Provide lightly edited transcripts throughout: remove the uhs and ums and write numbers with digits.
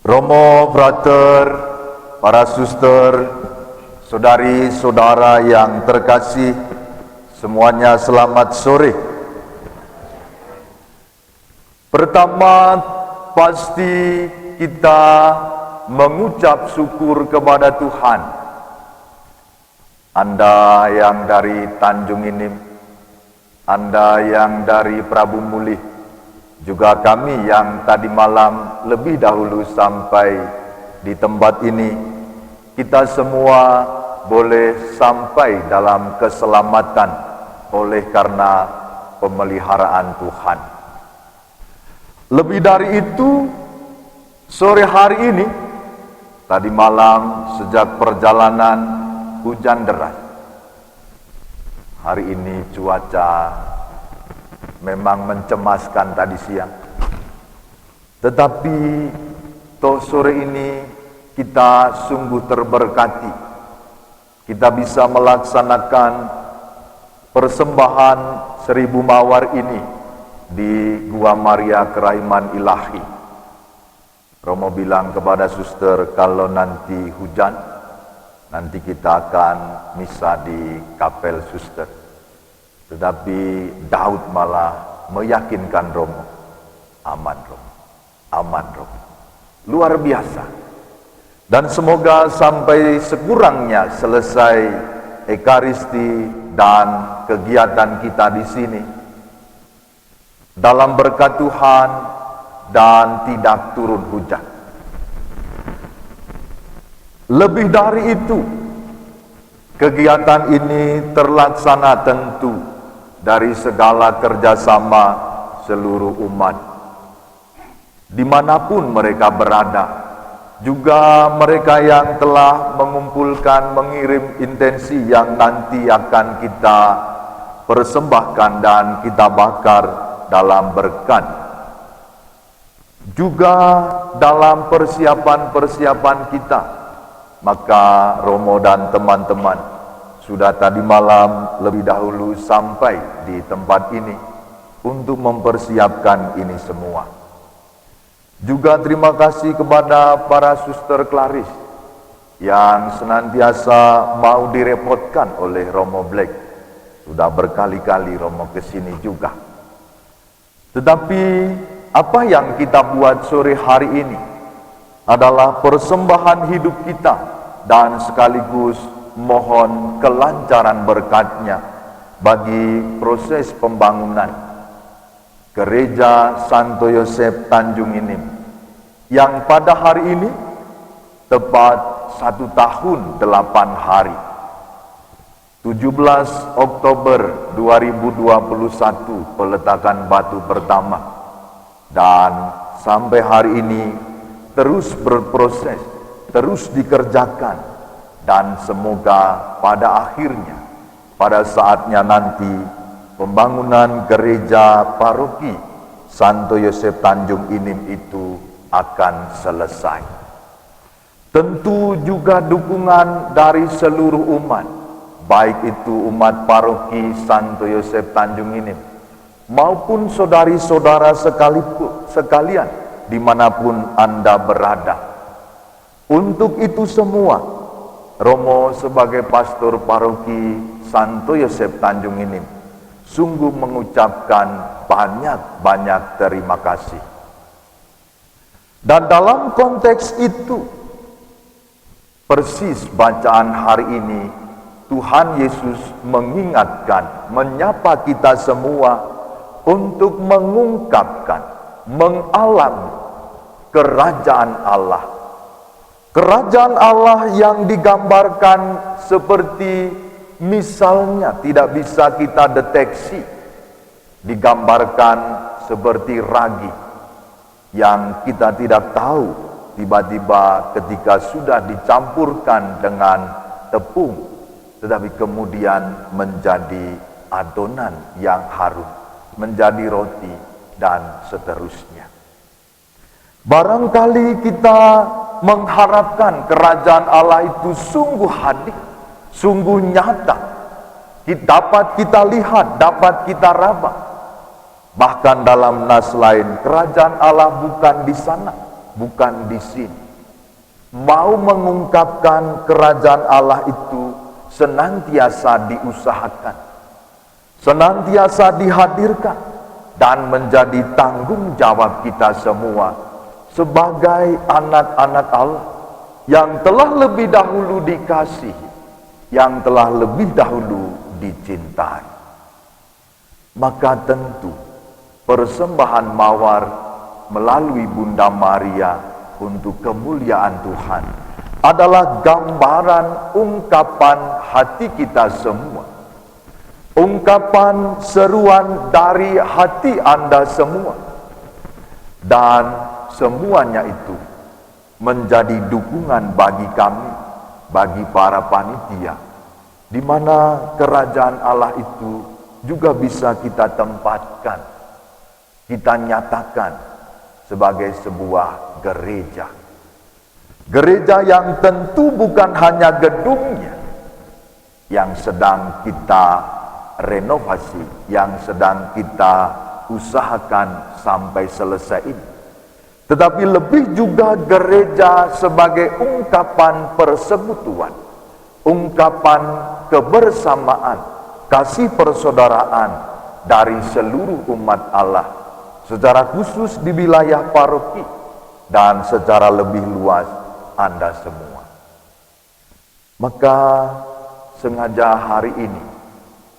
Romo, Frater, para suster, saudari-saudara yang terkasih, semuanya selamat sore. Pertama, pasti kita mengucap syukur kepada Tuhan. Anda yang dari Tanjung Inim, Anda yang dari Prabu Mulih, juga kami yang tadi malam lebih dahulu sampai di tempat ini, kita semua boleh sampai dalam keselamatan oleh karena pemeliharaan Tuhan. Lebih dari itu, sore hari ini, tadi malam sejak perjalanan hujan deras. Hari ini cuaca memang mencemaskan tadi siang. Tetapi toh sore ini kita sungguh terberkati. Kita bisa melaksanakan persembahan 1000 mawar ini di Gua Maria Kerahiman Ilahi. Romo bilang kepada suster, kalau nanti hujan, nanti kita akan misa di kapel suster. Tetapi Daud malah meyakinkan Romo, aman Romo, aman Romo. Luar biasa. Dan semoga sampai sekurangnya selesai Ekaristi dan kegiatan kita di sini, dalam berkat Tuhan dan tidak turun hujan. Lebih dari itu, kegiatan ini terlaksana tentu dari segala kerjasama seluruh umat, dimanapun mereka berada, juga mereka yang telah mengumpulkan, mengirim intensi yang nanti akan kita persembahkan dan kita bakar dalam berkat. Juga dalam persiapan-persiapan kita, maka Romo dan teman-teman sudah tadi malam lebih dahulu sampai di tempat ini untuk mempersiapkan ini semua. Juga terima kasih kepada para suster Klaris yang senantiasa mau direpotkan oleh Romo Black. Sudah berkali-kali Romo kesini juga. Tetapi apa yang kita buat sore hari ini adalah persembahan hidup kita dan sekaligus mohon kelancaran berkatnya bagi proses pembangunan Gereja Santo Yosef Tanjung Inim yang pada hari ini tepat 1 tahun 8 hari, 17 Oktober 2021 peletakan batu pertama, dan sampai hari ini terus berproses, terus dikerjakan. Dan semoga pada akhirnya, pada saatnya nanti, pembangunan gereja paroki Santo Yosef Tanjung Inim itu akan selesai. Tentu juga dukungan dari seluruh umat, baik itu umat paroki Santo Yosef Tanjung Inim, maupun saudari-saudara sekalian, dimanapun Anda berada. Untuk itu semua, Romo sebagai pastor paroki Santo Yosef Tanjung Inim sungguh mengucapkan banyak-banyak terima kasih. Dan dalam konteks itu, persis bacaan hari ini, Tuhan Yesus mengingatkan, menyapa kita semua untuk mengungkapkan, mengalami kerajaan Allah. Kerajaan Allah yang digambarkan seperti misalnya tidak bisa kita deteksi, digambarkan seperti ragi yang kita tidak tahu tiba-tiba ketika sudah dicampurkan dengan tepung, tetapi kemudian menjadi adonan yang harum, menjadi roti dan seterusnya. Barangkali kita mengharapkan kerajaan Allah itu sungguh hadir, sungguh nyata, dapat kita lihat, dapat kita raba. Bahkan dalam nas lain, kerajaan Allah bukan di sana, bukan di sini. Mau mengungkapkan kerajaan Allah itu senantiasa diusahakan, senantiasa dihadirkan, dan menjadi tanggung jawab kita semua sebagai anak-anak Allah yang telah lebih dahulu dikasihi, yang telah lebih dahulu dicintai. Maka tentu persembahan mawar melalui Bunda Maria untuk kemuliaan Tuhan adalah gambaran ungkapan hati kita semua, ungkapan seruan dari hati Anda semua, dan semuanya itu menjadi dukungan bagi kami, bagi para panitia, di mana kerajaan Allah itu juga bisa kita tempatkan, kita nyatakan sebagai sebuah gereja. Gereja yang tentu bukan hanya gedungnya yang sedang kita renovasi, yang sedang kita usahakan sampai selesai ini, tetapi lebih juga gereja sebagai ungkapan persekutuan, ungkapan kebersamaan, kasih persaudaraan dari seluruh umat Allah, secara khusus di wilayah paroki dan secara lebih luas Anda semua. Maka sengaja hari ini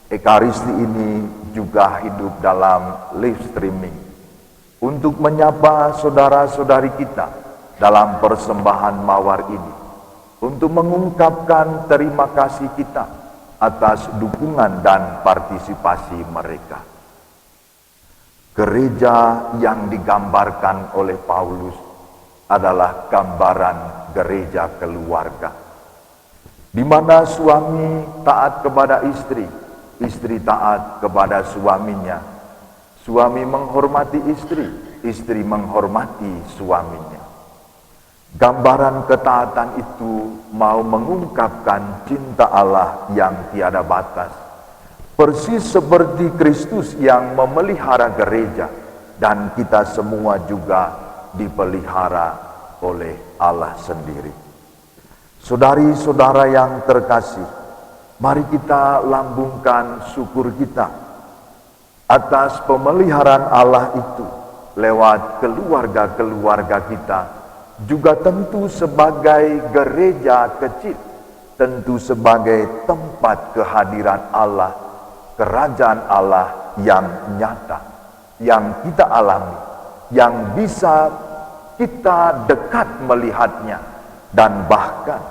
Ekaristi ini juga hidup dalam live streaming untuk menyapa saudara-saudari kita dalam persembahan mawar ini, untuk mengungkapkan terima kasih kita atas dukungan dan partisipasi mereka. Gereja yang digambarkan oleh Paulus adalah gambaran gereja keluarga, di mana suami taat kepada istri, istri taat kepada suaminya, suami menghormati istri, istri menghormati suaminya. Gambaran ketaatan itu mau mengungkapkan cinta Allah yang tiada batas, persis seperti Kristus yang memelihara gereja, dan kita semua juga dipelihara oleh Allah sendiri. Saudari-saudara yang terkasih, mari kita lambungkan syukur kita atas pemeliharaan Allah itu lewat keluarga-keluarga kita, juga tentu sebagai gereja kecil, tentu sebagai tempat kehadiran Allah, kerajaan Allah yang nyata, yang kita alami, yang bisa kita dekat melihatnya, dan bahkan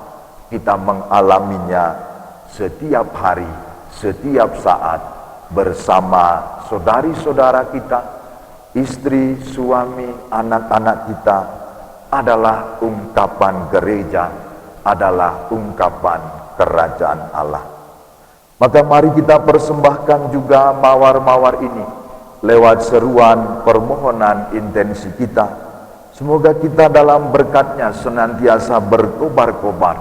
kita mengalaminya setiap hari, setiap saat bersama saudari-saudara kita, istri, suami, anak-anak kita, adalah ungkapan gereja, adalah ungkapan kerajaan Allah. Maka mari kita persembahkan juga mawar-mawar ini lewat seruan permohonan intensi kita. Semoga kita dalam berkatnya senantiasa berkobar-kobar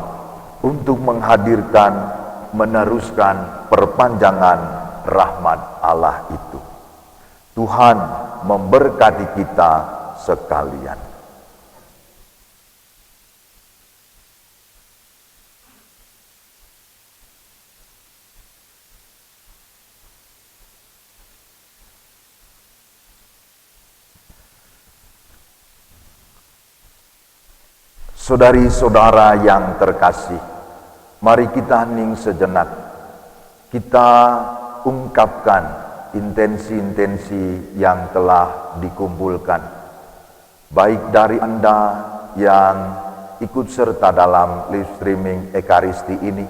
untuk menghadirkan, meneruskan perpanjangan rahmat Allah itu. Tuhan memberkati kita sekalian. Saudari-saudara yang terkasih, mari kita hening sejenak. Kita ungkapkan intensi-intensi yang telah dikumpulkan, baik dari Anda yang ikut serta dalam live streaming Ekaristi ini,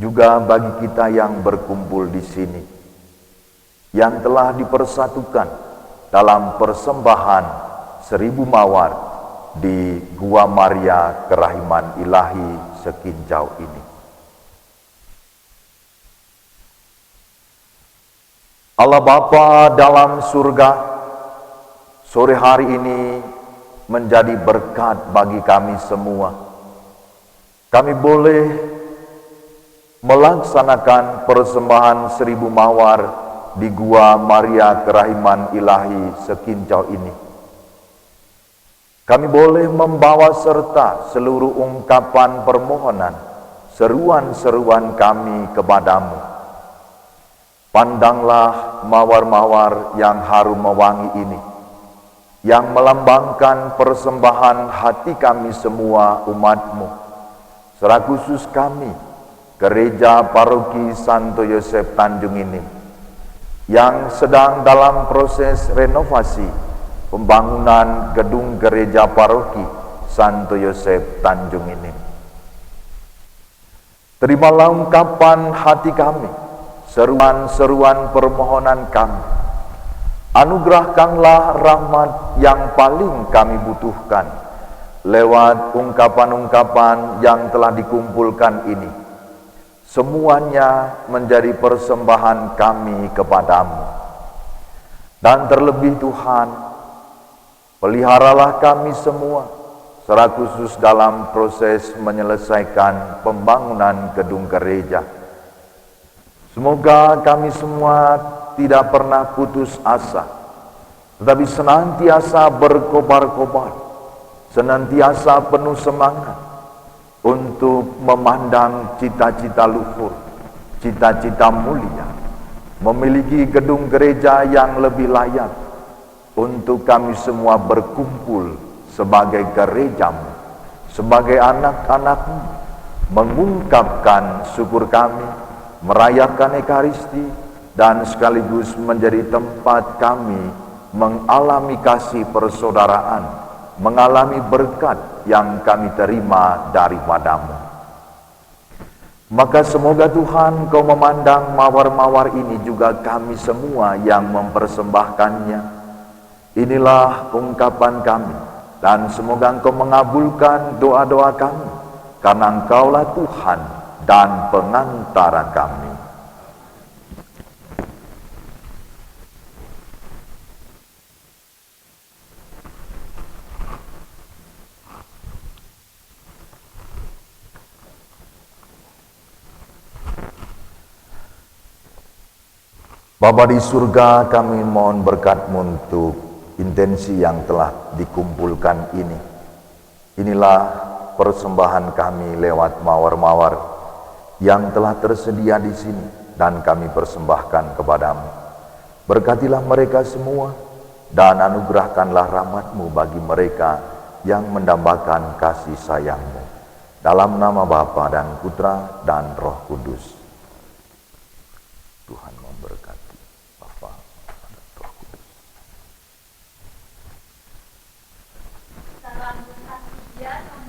juga bagi kita yang berkumpul di sini, yang telah dipersatukan dalam persembahan 1000 mawar di Gua Maria Kerahiman Ilahi Sekinjau ini. Allah Bapa dalam surga, sore hari ini menjadi berkat bagi kami semua. Kami boleh melaksanakan persembahan 1000 mawar di Gua Maria Kerahiman Ilahi Sekinjau ini. Kami boleh membawa serta seluruh ungkapan permohonan, seruan-seruan kami kepadamu. Pandanglah mawar-mawar yang harum mewangi ini, yang melambangkan persembahan hati kami semua umat-Mu, secara khusus kami, Gereja Paroki Santo Yosef Tanjung ini, yang sedang dalam proses renovasi pembangunan gedung gereja paroki Santo Yosef Tanjung ini. Terimalah ungkapan hati kami, seruan-seruan permohonan kami. Anugerahkanlah rahmat yang paling kami butuhkan lewat ungkapan-ungkapan yang telah dikumpulkan ini. Semuanya menjadi persembahan kami kepadamu. Dan terlebih Tuhan, peliharalah kami semua, secara khusus dalam proses menyelesaikan pembangunan gedung gereja. Semoga kami semua tidak pernah putus asa, tetapi senantiasa berkobar-kobar, senantiasa penuh semangat untuk memandang cita-cita luhur, cita-cita mulia, memiliki gedung gereja yang lebih layak untuk kami semua berkumpul sebagai gerejamu, sebagai anak-anakmu, mengungkapkan syukur kami, merayakan Ekaristi, dan sekaligus menjadi tempat kami mengalami kasih persaudaraan, mengalami berkat yang kami terima daripadamu. Maka semoga Tuhan Kau memandang mawar-mawar ini juga kami semua yang mempersembahkannya. Inilah ungkapan kami, dan semoga Engkau mengabulkan doa-doa kami, karena Engkaulah Tuhan dan pengantara kami. Bapa di surga, kami mohon berkat-Mu untuk intensi yang telah dikumpulkan ini. Inilah persembahan kami lewat mawar-mawar yang telah tersedia di sini dan kami persembahkan kepadamu. Berkatilah mereka semua dan anugerahkanlah rahmat-Mu bagi mereka yang mendambakan kasih sayang-Mu. Dalam nama Bapa dan Putra dan Roh Kudus. Tuhan memberkati. Salam kasih ya.